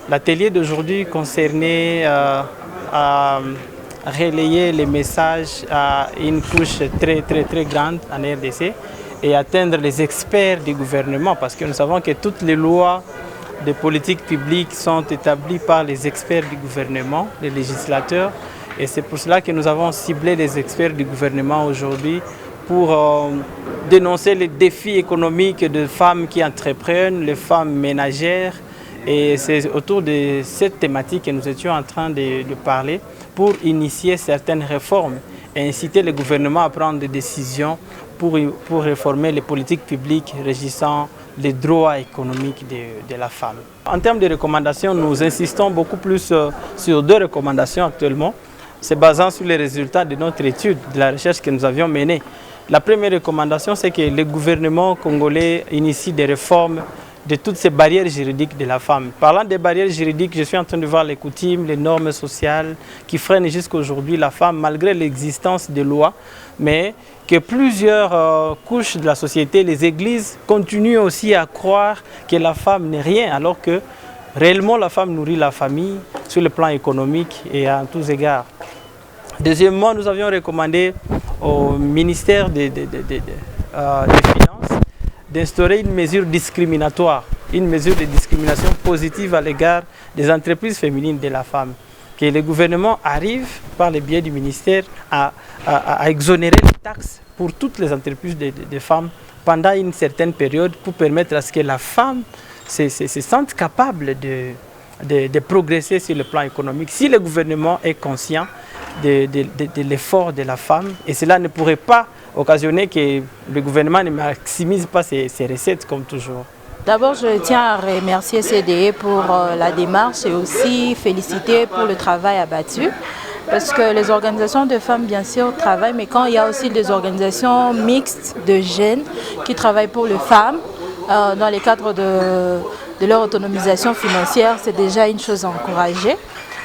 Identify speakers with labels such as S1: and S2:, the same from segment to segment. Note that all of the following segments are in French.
S1: L'atelier d'aujourd'hui concernait à relayer les messages à une couche très grande en RDC et atteindre les experts du gouvernement, parce que nous savons que toutes les lois de politique publique sont établies par les experts du gouvernement, les législateurs, et c'est pour cela que nous avons ciblé les experts du gouvernement aujourd'hui pour dénoncer les défis économiques de femmes qui entreprennent, les femmes ménagères. Et c'est autour de cette thématique que nous étions en train de parler pour initier certaines réformes et inciter le gouvernement à prendre des décisions pour réformer les politiques publiques régissant les droits économiques de la femme. En termes de recommandations, nous insistons beaucoup plus sur 2 recommandations actuellement, se basant sur les résultats de notre étude, de la recherche que nous avions menée. La première recommandation, c'est que le gouvernement congolais initie des réformes de toutes ces barrières juridiques de la femme. Parlant des barrières juridiques, je suis en train de voir les coutumes, les normes sociales qui freinent jusqu'à aujourd'hui la femme malgré l'existence des lois, mais que plusieurs couches de la société, les églises, continuent aussi à croire que la femme n'est rien, alors que réellement la femme nourrit la famille sur le plan économique et à tous égards. Deuxièmement, nous avions recommandé au ministère des Finances d'instaurer une mesure discriminatoire, une mesure de discrimination positive à l'égard des entreprises féminines de la femme. Que le gouvernement arrive, par le biais du ministère, à exonérer les taxes pour toutes les entreprises de femmes pendant une certaine période pour permettre à ce que la femme se sente capable de progresser sur le plan économique. Si le gouvernement est conscient de l'effort de la femme, et cela ne pourrait pas occasionner que le gouvernement ne maximise pas ses recettes comme toujours.
S2: D'abord, je tiens à remercier CDE pour la démarche et aussi féliciter pour le travail abattu. Parce que les organisations de femmes, bien sûr, travaillent, mais quand il y a aussi des organisations mixtes de jeunes qui travaillent pour les femmes, dans le cadre de leur autonomisation financière, c'est déjà une chose à encourager.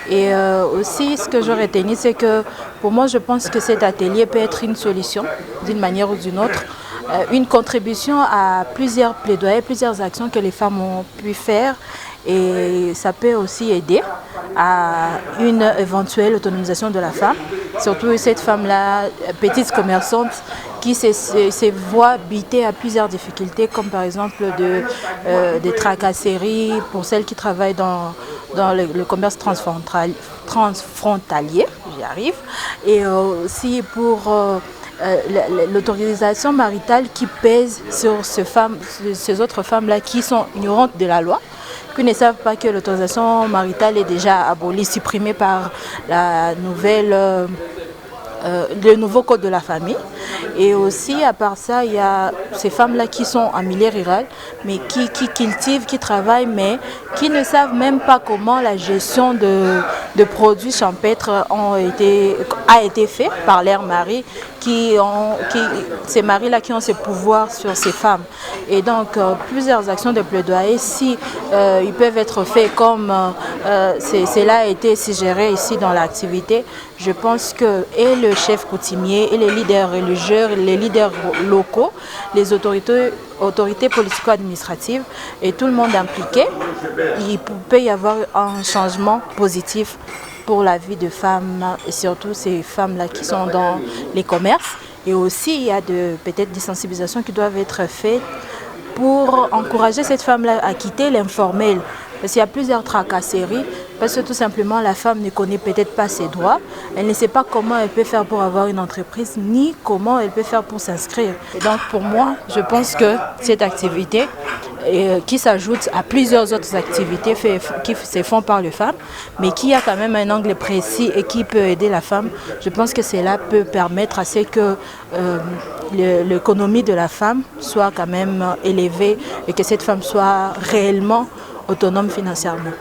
S2: Et aussi, ce que je retenu, c'est que pour moi, je pense que cet atelier peut être une solution, d'une manière ou d'une autre, une contribution à plusieurs plaidoyers, plusieurs actions que les femmes ont pu faire. Et ça peut aussi aider à une éventuelle autonomisation de la femme, surtout cette femme-là, petite commerçante, qui se voit butée à plusieurs difficultés, comme par exemple des tracasseries pour celles qui travaillent dans le commerce transfrontalier, j'y arrive, et aussi pour l'autorisation maritale qui pèse sur ces autres femmes-là qui sont ignorantes de la loi, qui ne savent pas que l'autorisation maritale est déjà abolie, supprimée par le nouveau code de la famille. Et aussi, à part ça, il y a ces femmes-là qui sont en milieu rural, mais qui cultivent, qui travaillent, mais qui ne savent même pas comment la gestion de produits champêtres a été faite par leurs maris, ces maris-là qui ont ce pouvoir sur ces femmes. Et donc, plusieurs actions de plaidoyer, si ils peuvent être faits comme cela a été suggéré ici dans l'activité, je pense que et le chef coutumier, et les leaders religieux, les leaders locaux, les autorités politico-administratives et tout le monde impliqué, il peut y avoir un changement positif pour la vie de femmes et surtout ces femmes-là qui sont dans les commerces. Et aussi, il y a peut-être des sensibilisations qui doivent être faites pour encourager cette femme-là à quitter l'informel. Parce qu'il y a plusieurs tracasseries, parce que tout simplement la femme ne connaît peut-être pas ses droits, elle ne sait pas comment elle peut faire pour avoir une entreprise, ni comment elle peut faire pour s'inscrire. Et donc pour moi, je pense que cette activité, qui s'ajoute à plusieurs autres activités qui se font par les femmes, mais qui a quand même un angle précis et qui peut aider la femme, je pense que cela peut permettre à ce que l'économie de la femme soit quand même élevée et que cette femme soit réellement autonome financièrement.